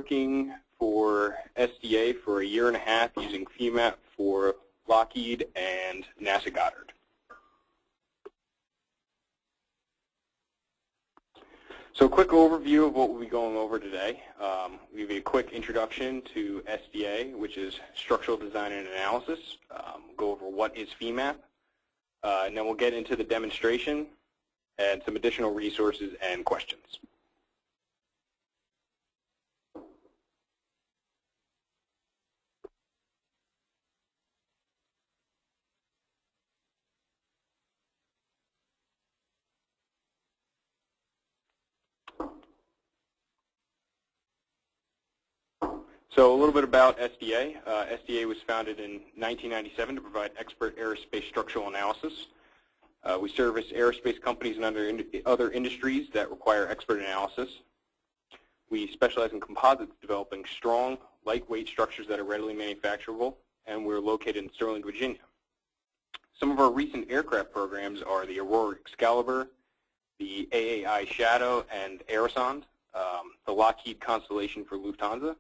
working for SDA for a year and a half using Femap for Lockheed and NASA Goddard. So a quick overview of what we'll be going over today. We'll give you a quick introduction to SDA, which is Structural Design and Analysis. We'll go over what is Femap, and then we'll get into the demonstration and some additional resources and questions. So a little bit about SDA. SDA was founded in 1997 to provide expert aerospace structural analysis. We service aerospace companies and other industries that require expert analysis. We specialize in composites, developing strong, lightweight structures that are readily manufacturable, and we're located in Sterling, Virginia. Some of our recent aircraft programs are the Aurora Excalibur, the AAI Shadow and Aerosonde, the Lockheed Constellation for Lufthansa,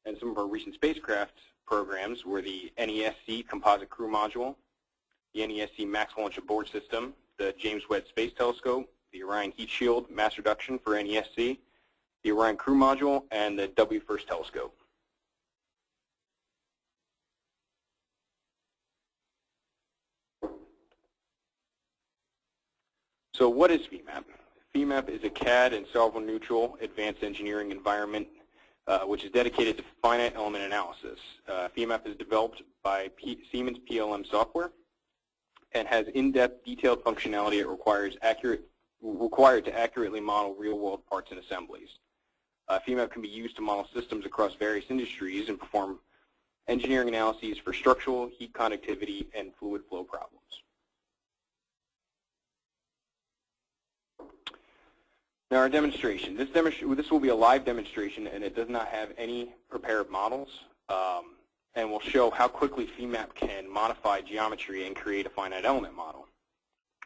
and some of our recent spacecraft programs were the NESC Composite Crew Module, the NESC Max Launch Abort System, the James Webb Space Telescope, the Orion Heat Shield Mass Reduction for NESC, the Orion Crew Module, and the W-FIRST Telescope. So what is Femap? Femap is a CAD and solver neutral advanced engineering environment which is dedicated to finite element analysis. Femap is developed by Siemens PLM software and has in-depth detailed functionality it required to accurately model real-world parts and assemblies. Femap can be used to model systems across various industries and perform engineering analyses for structural, heat conductivity, and fluid flow problems. Now our demonstration. This will be a live demonstration, and it does not have any prepared models, and will show how quickly Femap can modify geometry and create a finite element model.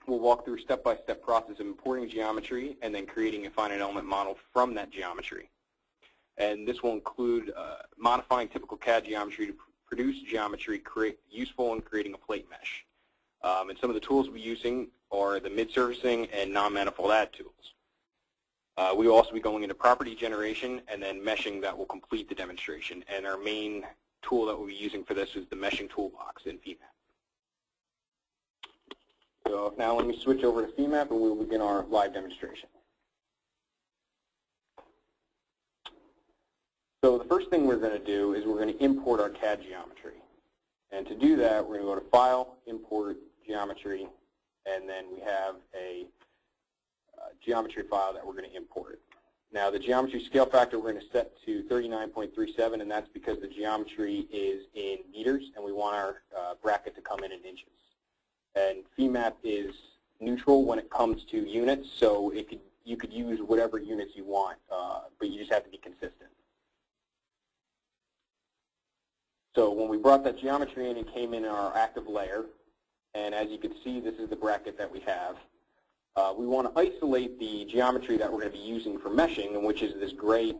We'll walk through a step-by-step process of importing geometry and then creating a finite element model from that geometry. And this will include modifying typical CAD geometry to produce geometry useful in creating a plate mesh. And some of the tools we'll be using are the mid-surfacing and non-manifold add tools. We will also be going into property generation and then meshing that will complete the demonstration. And our main tool that we'll be using for this is the meshing toolbox in Femap. So now let me switch over to Femap and we will begin our live demonstration. So the first thing we're going to do is we're going to import our CAD geometry. And to do that, we're going to go to File, Import, Geometry, and then we have a geometry file that we're going to import. Now the geometry scale factor we're going to set to 39.37, and that's because the geometry is in meters and we want our bracket to come in inches. And Femap is neutral when it comes to units, so you could use whatever units you want, but you just have to be consistent. So when we brought that geometry in, it came in our active layer, and as you can see, this is the bracket that we have. We want to isolate the geometry that we're going to be using for meshing, which is this gray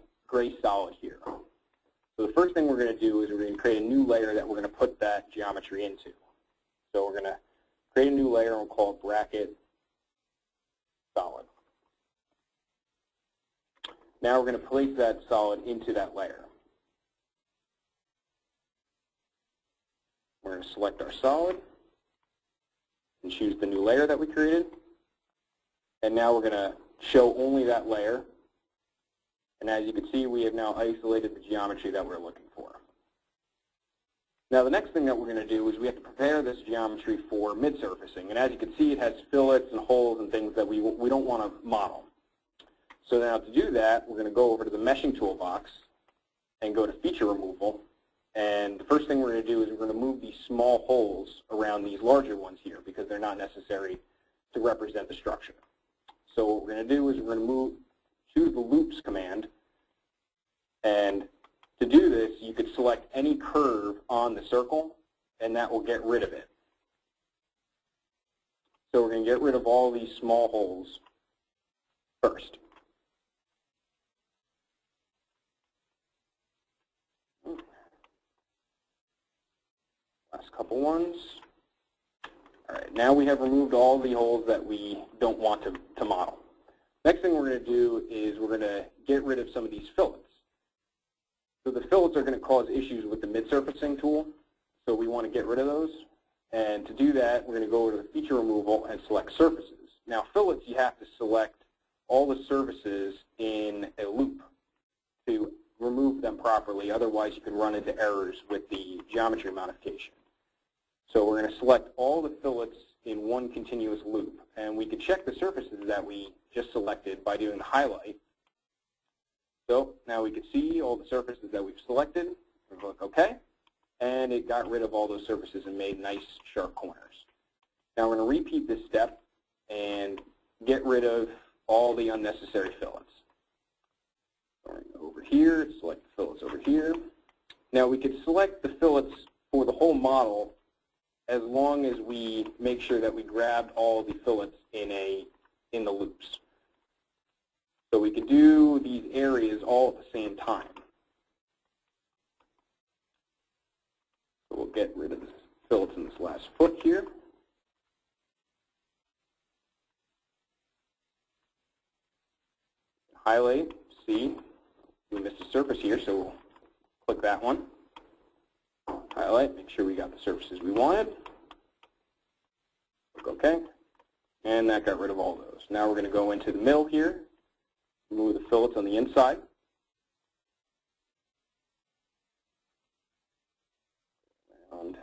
solid here. So the first thing we're going to do is we're going to create a new layer that we're going to put that geometry into. So we're going to create a new layer and we'll call it bracket solid. Now we're going to place that solid into that layer. We're going to select our solid and choose the new layer that we created. And now we're going to show only that layer. And as you can see, we have now isolated the geometry that we're looking for. Now the next thing that we're going to do is we have to prepare this geometry for mid-surfacing. And as you can see, it has fillets and holes and things that we don't want to model. So now to do that, we're going to go over to the meshing toolbox and go to feature removal. And the first thing we're going to do is we're going to move these small holes around these larger ones here because they're not necessary to represent the structure. So what we're going to do is we're going to choose the loops command, and to do this you could select any curve on the circle and that will get rid of it. So we're going to get rid of all these small holes first. couple ones. All right, now we have removed all the holes that we don't want to model. Next thing we're going to do is we're going to get rid of some of these fillets. So the fillets are going to cause issues with the mid-surfacing tool, so we want to get rid of those. And to do that, we're going to go over to the feature removal and select surfaces. Now fillets, you have to select all the surfaces in a loop to remove them properly, otherwise you can run into errors with the geometry modification. So we're going to select all the fillets in one continuous loop, and we can check the surfaces that we just selected by doing the highlight. So now we can see all the surfaces that we've selected. We click OK, and it got rid of all those surfaces and made nice sharp corners. Now we're going to repeat this step and get rid of all the unnecessary fillets. Going over here, select the fillets over here. Now we could select the fillets for the whole model as long as we make sure that we grabbed all the fillets in the loops. So we could do these areas all at the same time. So we'll get rid of the fillets in this last foot here. Highlight, see, we missed a surface here, so we'll click that one. Highlight, make sure we got the surfaces we wanted. Click OK, and that got rid of all those. Now we're going to go into the mill here, remove the fillets on the inside. And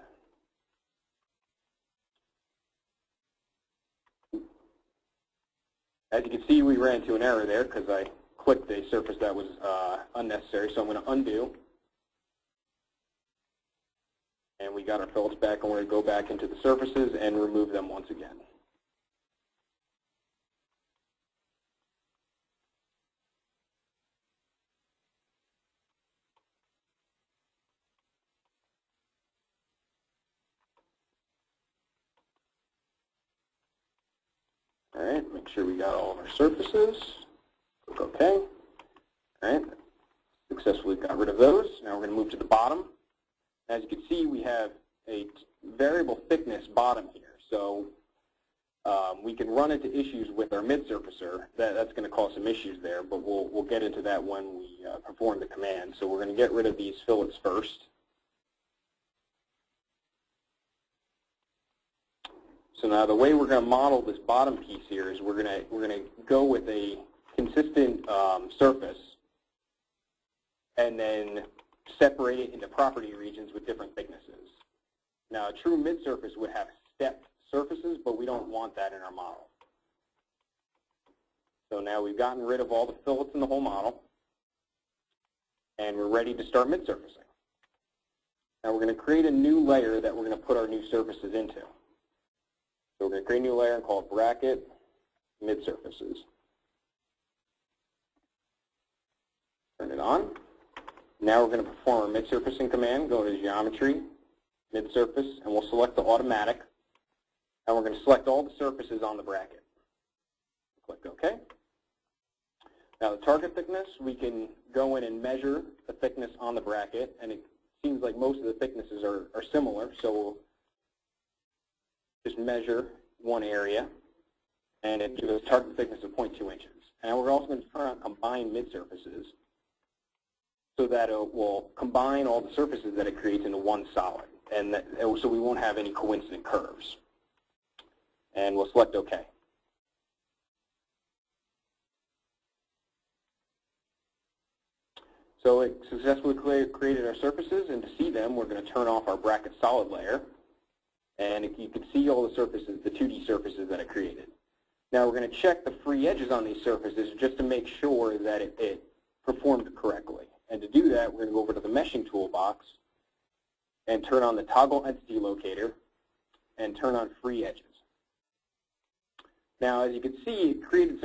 as you can see, we ran into an error there because I clicked a surface that was unnecessary, so I'm going to undo. And we got our fillets back, and we're going to go back into the surfaces and remove them once again. All right, make sure we got all of our surfaces. Click OK. All right, successfully got rid of those. Now we're going to move to the bottom. As you can see, we have a variable thickness bottom here. So we can run into issues with our mid-surfacer. That's going to cause some issues there, but we'll get into that when we perform the command. So we're going to get rid of these fillets first. So now the way we're going to model this bottom piece here is we're going to go with a consistent surface and then separate it into property regions with different thicknesses. Now a true mid-surface would have stepped surfaces, but we don't want that in our model. So now we've gotten rid of all the fillets in the whole model, and we're ready to start mid-surfacing. Now we're going to create a new layer that we're going to put our new surfaces into. So we're going to create a new layer and call it bracket mid-surfaces. Turn it on. Now we're going to perform our mid-surfacing command. Go to Geometry, Mid-Surface, and we'll select the automatic. And we're going to select all the surfaces on the bracket. Click OK. Now the target thickness, we can go in and measure the thickness on the bracket, and it seems like most of the thicknesses are similar, so we'll just measure one area, and it gives us a target thickness of 0.2 inches. And we're also going to turn on combine mid-surfaces so that it will combine all the surfaces that it creates into one solid, and so we won't have any coincident curves. And we'll select OK. So it successfully created our surfaces, and to see them, we're going to turn off our bracket solid layer. And you can see all the surfaces, the 2D surfaces that it created. Now we're going to check the free edges on these surfaces just to make sure that it performed correctly. And to do that, we're going to go over to the meshing toolbox and turn on the toggle entity locator and turn on free edges. Now, as you can see, it created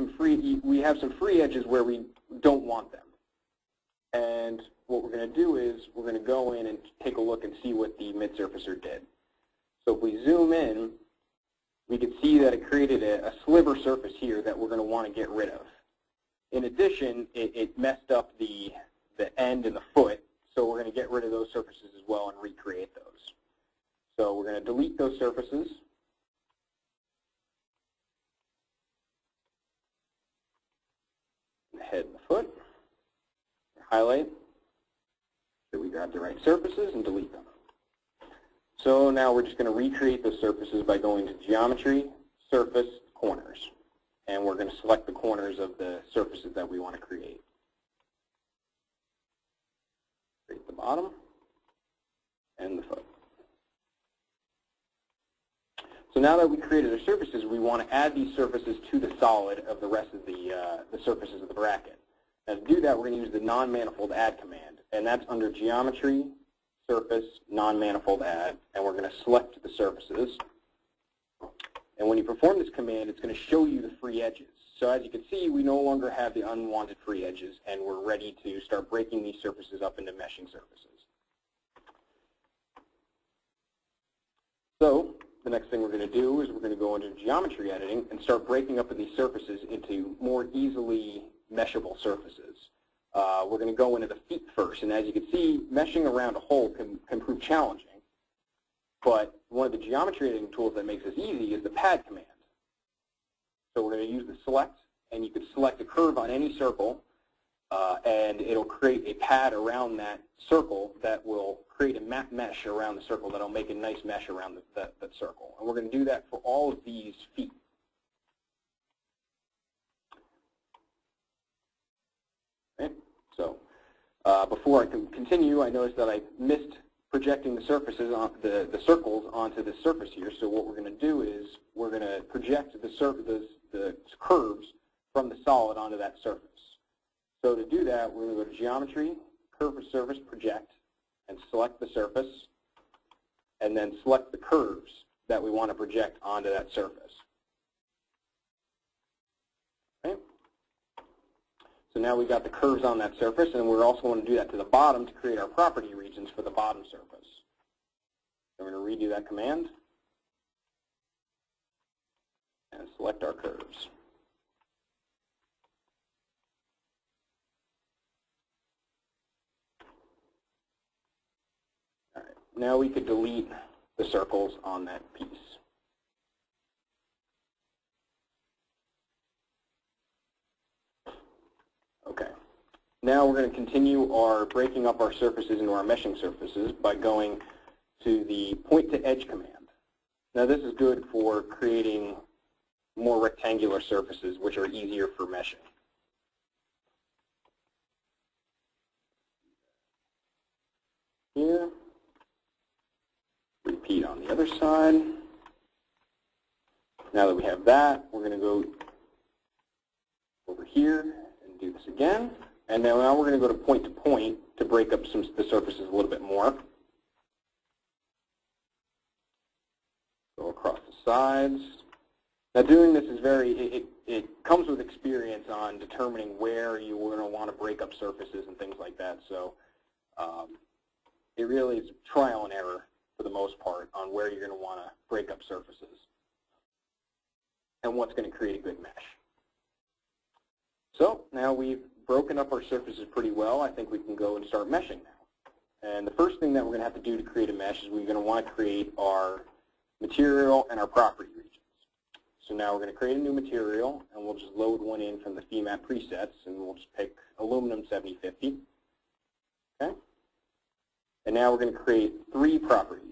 we have some free edges where we don't want them. And what we're going to do is we're going to go in and take a look and see what the mid-surfacer did. So if we zoom in, we can see that it created a sliver surface here that we're going to want to get rid of. In addition, it messed up the end and the foot, so we're going to get rid of those surfaces as well and recreate those. So we're going to delete those surfaces. The head and the foot. Highlight so we grab the right surfaces and delete them. So now we're just going to recreate those surfaces by going to Geometry, Surface, Corners. And we're going to select the corners of the surfaces that we want to create. Create the bottom and the foot. So now that we created our surfaces, we want to add these surfaces to the solid of the rest of the surfaces of the bracket. Now to do that, we're going to use the non-manifold add command, and that's under Geometry, Surface, non-manifold add, and we're going to select the surfaces. And when you perform this command, it's going to show you the free edges. So as you can see, we no longer have the unwanted free edges, and we're ready to start breaking these surfaces up into meshing surfaces. So the next thing we're going to do is we're going to go into geometry editing and start breaking up these surfaces into more easily meshable surfaces. We're going to go into the feet first, and as you can see, meshing around a hole can prove challenging. But one of the geometry editing tools that makes this easy is the pad command. So we're going to use the select, and you can select a curve on any circle, and it'll create a pad around that circle that will create a map mesh around the circle that will make a nice mesh around that circle. And we're going to do that for all of these feet. Okay. So before I can continue, I noticed that I missed projecting the surfaces on the circles onto the surface here. So what we're going to do is we're going to project the curves from the solid onto that surface. So to do that, we're going to go to Geometry, Curve Surface, Project, and select the surface, and then select the curves that we want to project onto that surface. Okay. So now we've got the curves on that surface, and we're also going to do that to the bottom to create our property regions for the bottom surface. So we're going to redo that command and select our curves. All right. Now we could delete the circles on that piece. Okay. Now we're going to continue our breaking up our surfaces into our meshing surfaces by going to the point to edge command. Now this is good for creating more rectangular surfaces, which are easier for meshing. Here. Repeat on the other side. Now that we have that, we're going to go over here and do this again. And now we're going to go to point to break up the surfaces a little bit more. Go across the sides. Now doing this is it comes with experience on determining where you're going to want to break up surfaces and things like that. So it really is trial and error for the most part on where you're going to want to break up surfaces and what's going to create a good mesh. So now we've broken up our surfaces pretty well. I think we can go and start meshing now. And the first thing that we're going to have to do to create a mesh is we're going to want to create our material and our property regions. So now we're going to create a new material, and we'll just load one in from the Femap presets, and we'll just pick aluminum 7050. Okay? And now we're going to create 3 properties.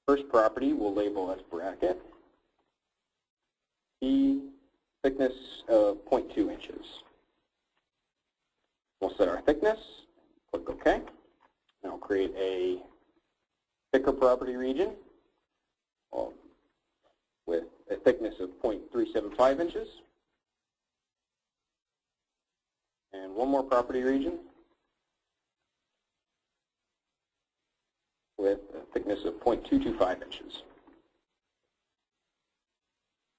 First property we'll label as bracket. The thickness of 0.2 inches. We'll set our thickness, click OK. And I'll create a thicker property region with a thickness of 0.375 inches. And one more property region with a thickness of 0.225 inches.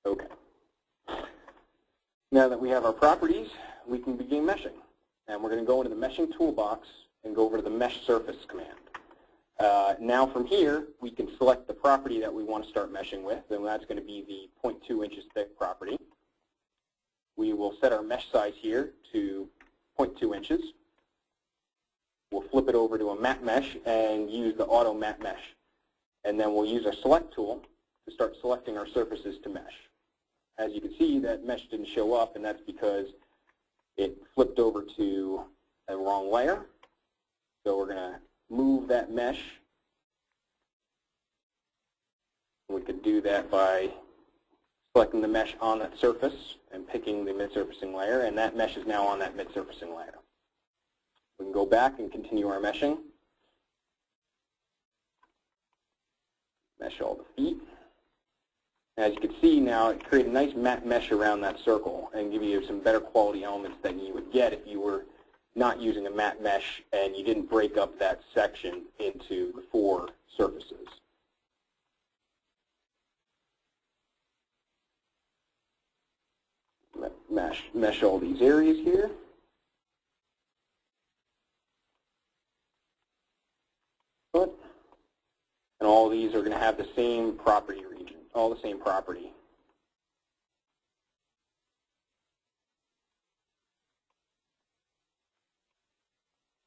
Okay. Now that we have our properties, we can begin meshing. And we're going to go into the meshing toolbox and go over to the mesh surface command. Now from here, we can select the property that we want to start meshing with, and that's going to be the 0.2 inches thick property. We will set our mesh size here to 0.2 inches. we'll flip it over to a map mesh and use the auto map mesh. And then we'll use our select tool to start selecting our surfaces to mesh. As you can see, that mesh didn't show up, and that's because it flipped over to a wrong layer. So we're going to move that mesh. We could do that by selecting the mesh on that surface and picking the mid-surfacing layer, and that mesh is now on that mid-surfacing layer. We can go back and continue our meshing. Mesh all the feet. As you can see now, it created a nice map mesh around that circle and give you some better quality elements than you would get if you were not using a map mesh and you didn't break up that section into the 4 surfaces. Mesh all these areas here. And all these are going to have the same property region, all the same property.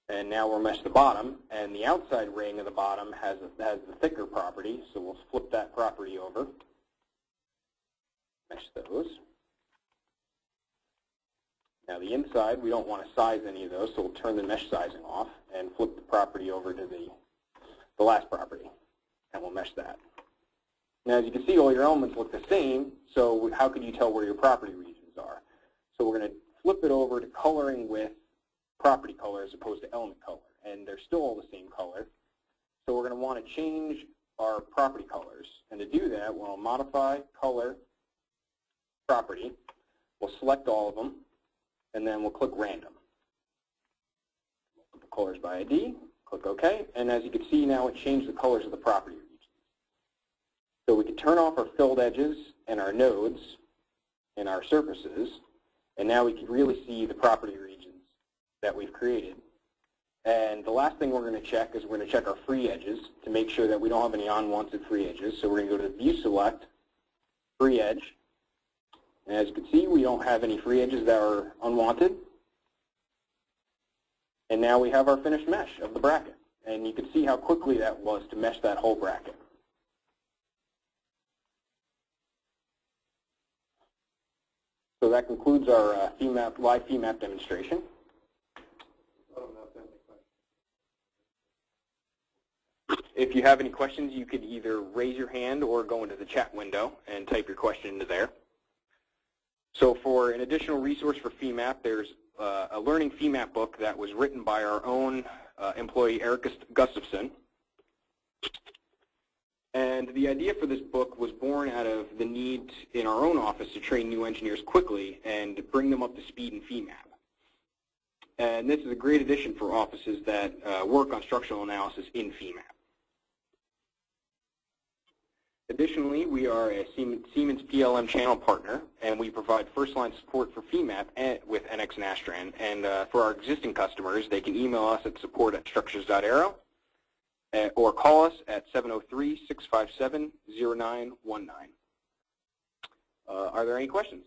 And now we'll mesh the bottom, and the outside ring of the bottom has the thicker property, so we'll flip that property over, mesh those. Now the inside, we don't want to size any of those, so we'll turn the mesh sizing off and flip the property over to the last property, and we'll mesh that. Now as you can see, all your elements look the same, so how can you tell where your property regions are? So we're going to flip it over to coloring with property color as opposed to element color, and they're still all the same color. So we're going to want to change our property colors, and to do that, we'll modify color property. We'll select all of them, and then we'll click random. We'll put the colors by ID, click OK, and as you can see now it changed the colors of the property regions. So we can turn off our filled edges and our nodes and our surfaces, and now we can really see the property regions that we've created. And the last thing we're going to check is we're going to check our free edges to make sure that we don't have any unwanted free edges. So we're going to go to View Select, Free Edge. And as you can see, we don't have any free edges that are unwanted. And now we have our finished mesh of the bracket. And you can see how quickly that was to mesh that whole bracket. So that concludes our live Femap demonstration. If you have any questions, you could either raise your hand or go into the chat window and type your question into there. So for an additional resource for Femap, there's a learning Femap book that was written by our own employee, Eric Gustafson. And the idea for this book was born out of the need in our own office to train new engineers quickly and bring them up to speed in Femap. And this is a great addition for offices that work on structural analysis in Femap. Additionally, we are a Siemens PLM channel partner, and we provide first-line support for Femap with NX Nastran. And for our existing customers, they can email us at support@Structures.Aero or call us at 703-657-0919. Are there any questions?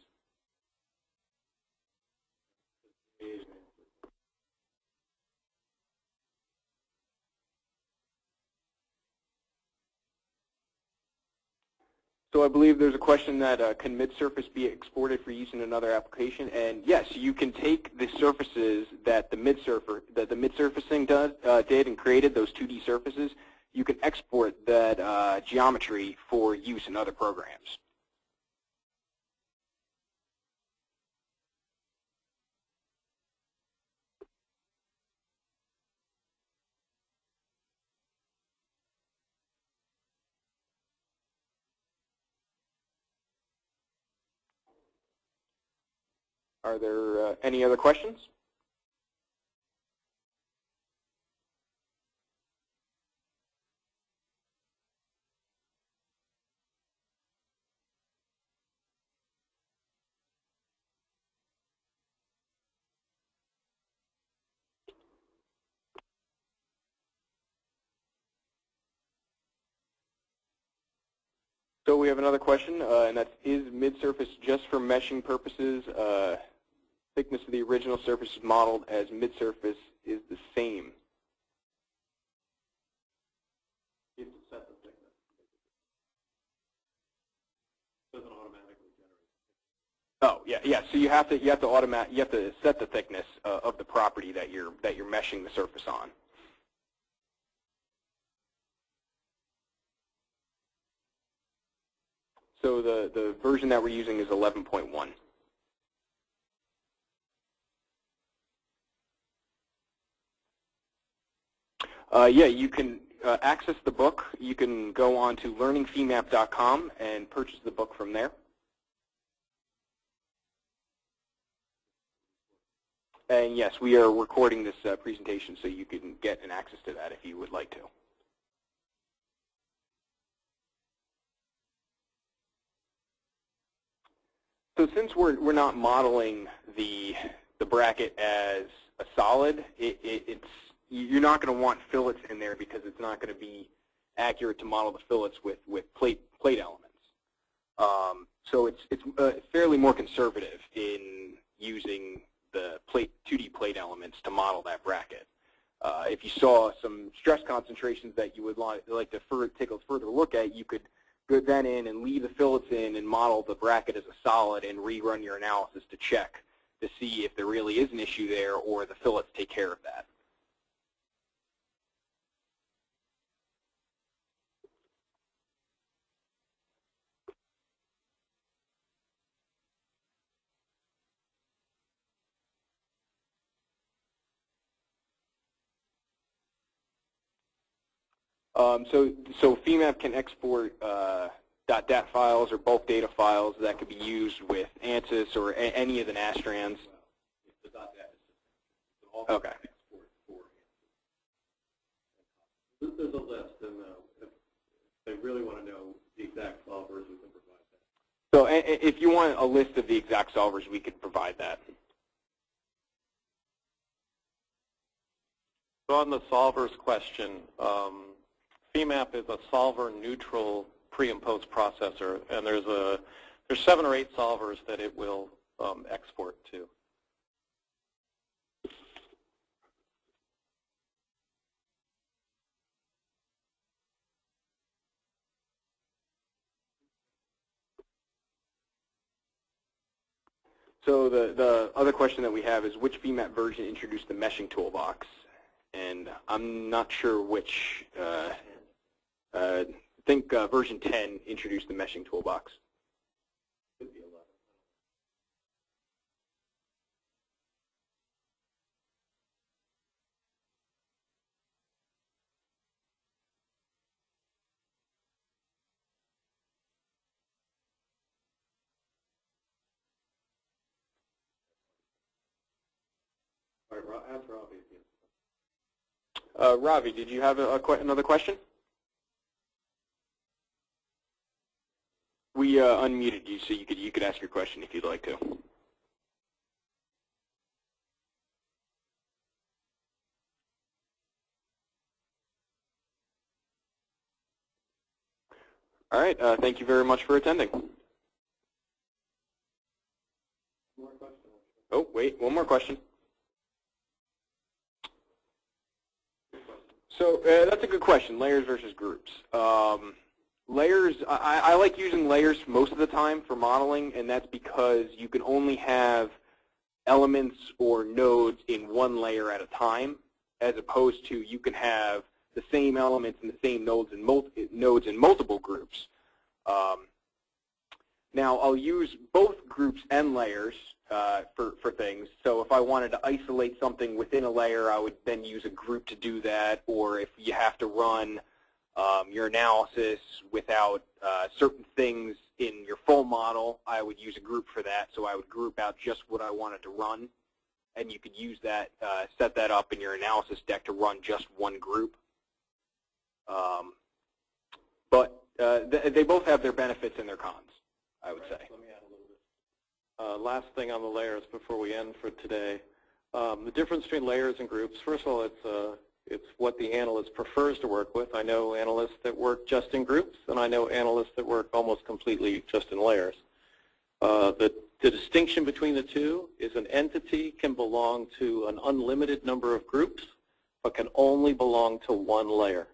So I believe there's a question that can mid-surface be exported for use in another application? And yes, you can take the surfaces that the mid-surfacing did and created, those 2D surfaces. You can export that geometry for use in other programs. Are there any other questions? So we have another question, and that's, is mid-surface just for meshing purposes? Thickness of the original surface is modeled as mid-surface is the same. Yeah. So you have to set the thickness of the property that you're meshing the surface on. So the version that we're using is 11.1. Yeah, you can access the book. You can go on to learningfemap.com and purchase the book from there. And yes, we are recording this presentation, so you can get an access to that if you would like to. So since we're not modeling the bracket as a solid, you're not going to want fillets in there because it's not going to be accurate to model the fillets with plate elements. So it's fairly more conservative in using the 2D plate elements to model that bracket. If you saw some stress concentrations that you would like to take a further look at, you could go then in and leave the fillets in and model the bracket as a solid and rerun your analysis to check to see if there really is an issue there or the fillets take care of that. So Femap can export .dat files or bulk data files that could be used with ANSYS or any of the Nastrans. Okay. There's a list, and if they really want to know the exact solvers, we can provide that. So if you want a list of the exact solvers, we could provide that. So on the solvers question, Femap is a solver-neutral pre- and post-processor, and there's 7 or 8 solvers that it will export to. So the other question that we have is which Femap version introduced the meshing toolbox? And I'm not sure which. I think version 10 introduced the meshing toolbox. Could be 11. All right, ask Ravi again. Ravi, did you have another question? We unmuted you, so you could ask your question if you'd like to. All right. Thank you very much for attending. More questions? Oh, wait, one more question. So that's a good question, layers versus groups. Layers, I like using layers most of the time for modeling, and that's because you can only have elements or nodes in one layer at a time, as opposed to you can have the same elements and the same nodes in multiple groups. Now, I'll use both groups and layers for things. So if I wanted to isolate something within a layer, I would then use a group to do that, or if you have to run your analysis without certain things in your full model, I would use a group for that. So I would group out just what I wanted to run, and you could use that, set that up in your analysis deck to run just one group. But they both have their benefits and their cons, I would say. Let me add a little bit. Last thing on the layers before we end for today. The difference between layers and groups, first of all, it's what the analyst prefers to work with. I know analysts that work just in groups, and I know analysts that work almost completely just in layers. The distinction between the two is an entity can belong to an unlimited number of groups, but can only belong to one layer.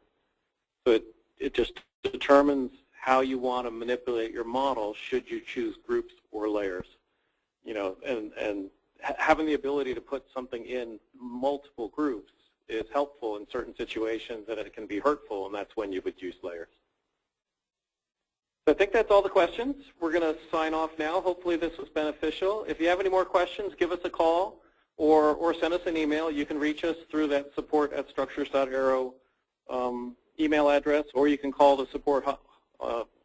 So it just determines how you want to manipulate your model should you choose groups or layers. and having the ability to put something in multiple groups is helpful in certain situations, and it can be hurtful, and that's when you would use layers. So I think that's all the questions. We're going to sign off now. Hopefully this was beneficial. If you have any more questions, give us a call or send us an email. You can reach us through that support@Structures.Aero email address, or you can call the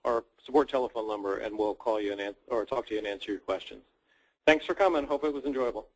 our support telephone number, and we'll call you or talk to you and answer your questions. Thanks for coming. Hope it was enjoyable.